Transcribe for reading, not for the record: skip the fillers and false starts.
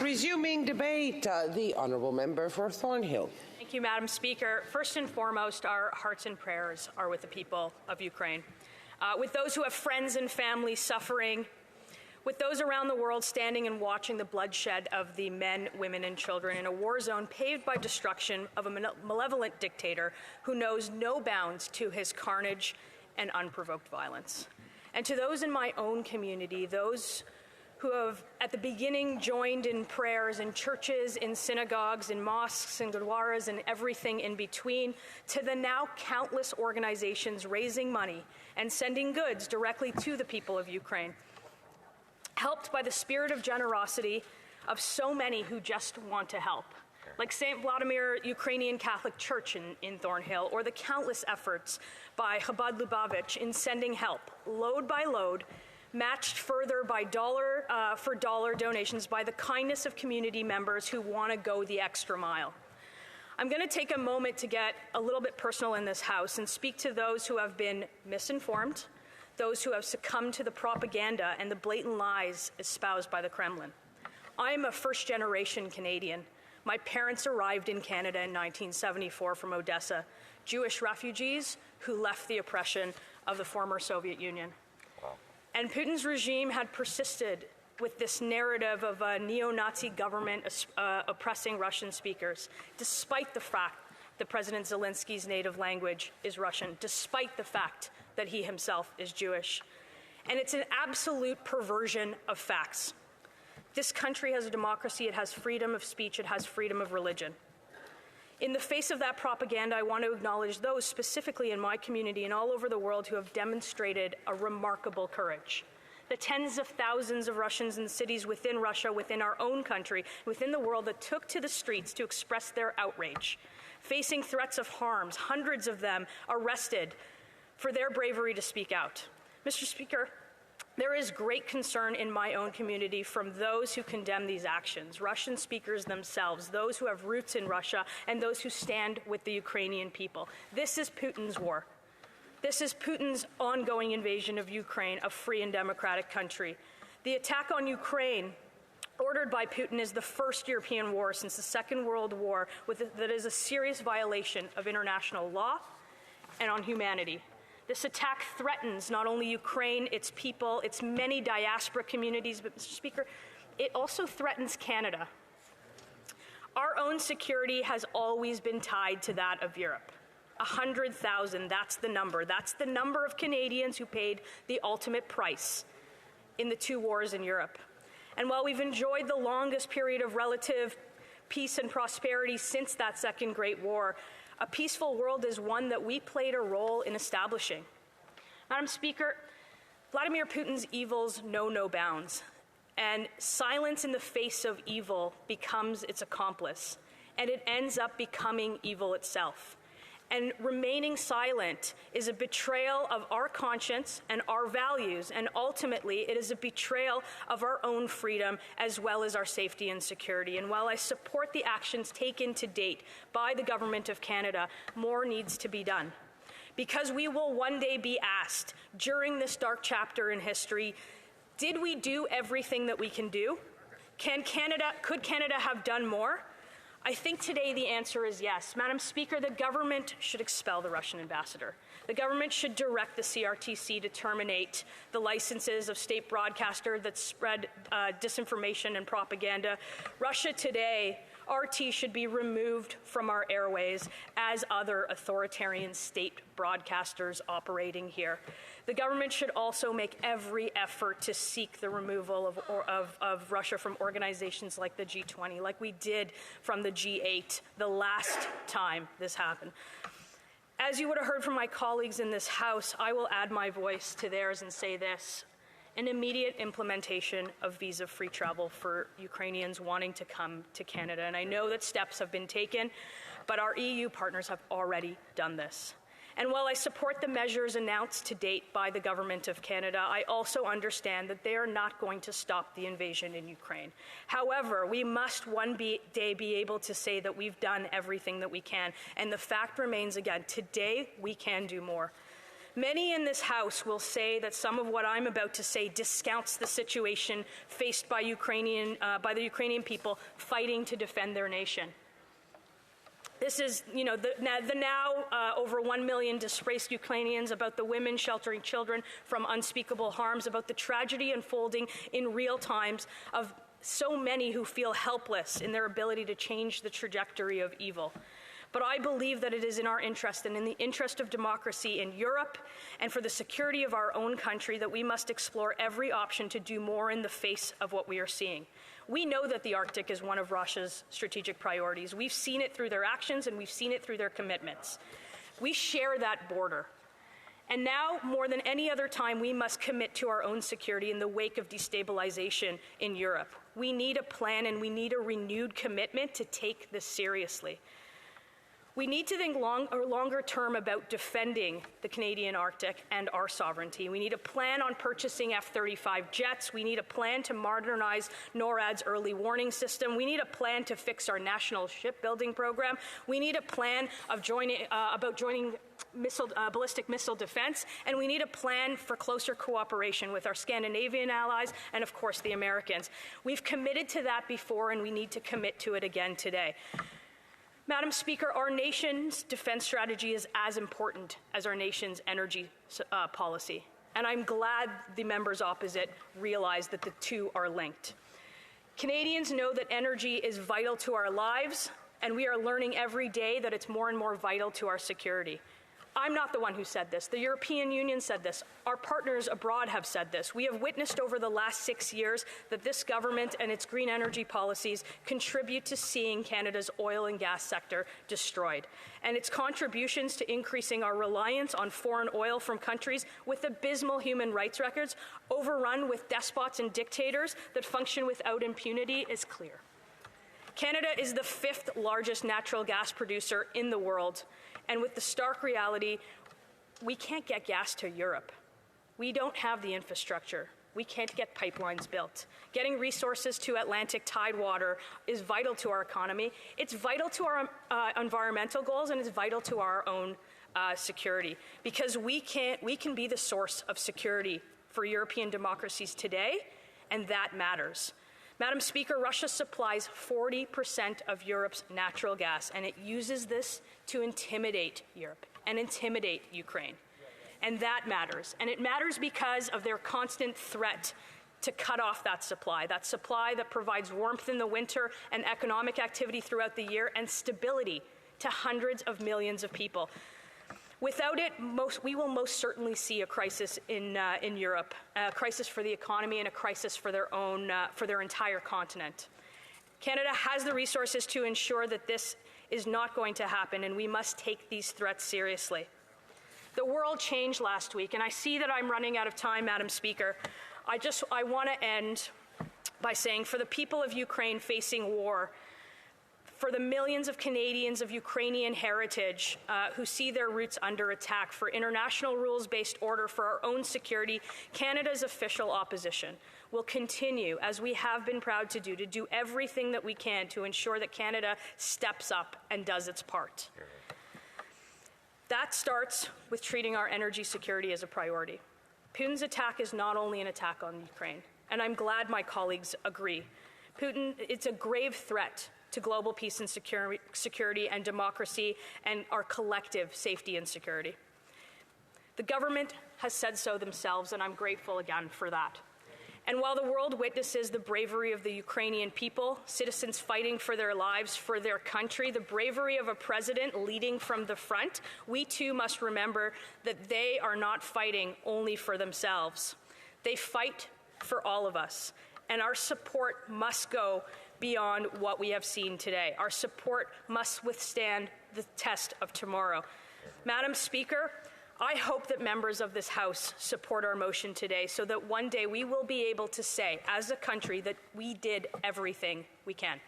Resuming debate, the honourable member for Thornhill. Thank you, Madam Speaker. First and foremost, our hearts and prayers are with the people of Ukraine, with those who have friends and family suffering, with those around the world standing and watching the bloodshed of the men, women, and children in a war zone paved by destruction of a malevolent dictator who knows no bounds to his carnage and unprovoked violence. And to those in my own community, those who have at the beginning joined in prayers in churches, in synagogues, in mosques, in gurdwaras, and everything in between, to the now countless organizations raising money and sending goods directly to the people of Ukraine, helped by the spirit of generosity of so many who just want to help, like St. Vladimir Ukrainian Catholic Church in Thornhill, or the countless efforts by Chabad Lubavitch in sending help, load by load, matched further by dollar for dollar donations by the kindness of community members who want to go the extra mile. I'm going to take a moment to get a little bit personal in this House and speak to those who have been misinformed, those who have succumbed to the propaganda and the blatant lies espoused by the Kremlin. I'm a first-generation Canadian. My parents arrived in Canada in 1974 from Odessa, Jewish refugees who left the oppression of the former Soviet Union. And Putin's regime had persisted with this narrative of a neo-Nazi government oppressing Russian speakers, despite the fact that President Zelensky's native language is Russian, despite the fact that he himself is Jewish. And it's an absolute perversion of facts. This country has a democracy, it has freedom of speech, it has freedom of religion. In the face of that propaganda, I want to acknowledge those specifically in my community and all over the world who have demonstrated a remarkable courage. The tens of thousands of Russians in cities within Russia, within our own country, within the world that took to the streets to express their outrage, facing threats of harms, hundreds of them arrested for their bravery to speak out. Mr. Speaker, there is great concern in my own community from those who condemn these actions, Russian speakers themselves, those who have roots in Russia, and those who stand with the Ukrainian people. This is Putin's war. This is Putin's ongoing invasion of Ukraine, a free and democratic country. The attack on Ukraine, ordered by Putin, is the first European war since the Second World War that is a serious violation of international law and on humanity. This attack threatens not only Ukraine, its people, its many diaspora communities, but, Mr. Speaker, it also threatens Canada. Our own security has always been tied to that of Europe. 100,000, that's the number. That's the number of Canadians who paid the ultimate price in the two wars in Europe. And while we've enjoyed the longest period of relative peace and prosperity since that Second Great War, a peaceful world is one that we played a role in establishing. Madam Speaker, Vladimir Putin's evils know no bounds, and silence in the face of evil becomes its accomplice, and it ends up becoming evil itself. And remaining silent is a betrayal of our conscience and our values, and ultimately it is a betrayal of our own freedom as well as our safety and security. And while I support the actions taken to date by the Government of Canada, more needs to be done. Because we will one day be asked, during this dark chapter in history, did we do everything that we can do? Could Canada have done more? I think today the answer is yes. Madam Speaker, the government should expel the Russian ambassador. The government should direct the CRTC to terminate the licenses of state broadcasters that spread disinformation and propaganda. Russia Today, RT, should be removed from our airways as other authoritarian state broadcasters operating here. The government should also make every effort to seek the removal of Russia from organizations like the G20, like we did from the G8 the last time this happened. As you would have heard from my colleagues in this House, I will add my voice to theirs and say this: an immediate implementation of visa-free travel for Ukrainians wanting to come to Canada. And I know that steps have been taken, but our EU partners have already done this. And while I support the measures announced to date by the Government of Canada, I also understand that they are not going to stop the invasion in Ukraine. However, we must one day be able to say that we've done everything that we can. And the fact remains, again, today we can do more. Many in this House will say that some of what I'm about to say discounts the situation faced by the Ukrainian people fighting to defend their nation. This is, the now over 1 million displaced Ukrainians, about the women sheltering children from unspeakable harms, about the tragedy unfolding in real times of so many who feel helpless in their ability to change the trajectory of evil. But I believe that it is in our interest and in the interest of democracy in Europe and for the security of our own country that we must explore every option to do more in the face of what we are seeing. We know that the Arctic is one of Russia's strategic priorities. We've seen it through their actions and we've seen it through their commitments. We share that border. And now, more than any other time, we must commit to our own security in the wake of destabilization in Europe. We need a plan and we need a renewed commitment to take this seriously. We need to think longer term about defending the Canadian Arctic and our sovereignty. We need a plan on purchasing F-35 jets. We need a plan to modernize NORAD's early warning system. We need a plan to fix our national shipbuilding program. We need a plan of joining ballistic missile defense, and we need a plan for closer cooperation with our Scandinavian allies and, of course, the Americans. We've committed to that before, and we need to commit to it again today. Madam Speaker, our nation's defense strategy is as important as our nation's energy policy, and I'm glad the members opposite realize that the two are linked. Canadians know that energy is vital to our lives, and we are learning every day that it's more and more vital to our security. I'm not the one who said this. The European Union said this. Our partners abroad have said this. We have witnessed over the last 6 years that this government and its green energy policies contribute to seeing Canada's oil and gas sector destroyed. And its contributions to increasing our reliance on foreign oil from countries with abysmal human rights records, overrun with despots and dictators that function without impunity, is clear. Canada is the 5th largest natural gas producer in the world. And with the stark reality, we can't get gas to Europe. We don't have the infrastructure. We can't get pipelines built. Getting resources to Atlantic tidewater is vital to our economy. It's vital to our environmental goals, and it's vital to our own security. Because we can be the source of security for European democracies today, and that matters. Madam Speaker, Russia supplies 40% of Europe's natural gas, and it uses this to intimidate Europe and intimidate Ukraine. And that matters. And it matters because of their constant threat to cut off that supply that provides warmth in the winter and economic activity throughout the year and stability to hundreds of millions of people. Without it, we will most certainly see a crisis in Europe, a crisis for the economy and a crisis for their entire continent. Canada has the resources to ensure that this is not going to happen, and we must take these threats seriously. The world changed last week, and I see that I'm running out of time, Madam Speaker. I want to end by saying, for the people of Ukraine facing war, for the millions of Canadians of Ukrainian heritage who see their roots under attack, for international rules-based order, for our own security, Canada's official opposition will continue, as we have been proud to do everything that we can to ensure that Canada steps up and does its part. That starts with treating our energy security as a priority. Putin's attack is not only an attack on Ukraine, and I'm glad my colleagues agree. It's a grave threat to global peace and security and democracy and our collective safety and security. The government has said so themselves, and I'm grateful again for that. And while the world witnesses the bravery of the Ukrainian people, citizens fighting for their lives, for their country, the bravery of a president leading from the front, we too must remember that they are not fighting only for themselves. They fight for all of us, and our support must go beyond what we have seen today. Our support must withstand the test of tomorrow. Madam Speaker, I hope that members of this House support our motion today so that one day we will be able to say, as a country, that we did everything we can.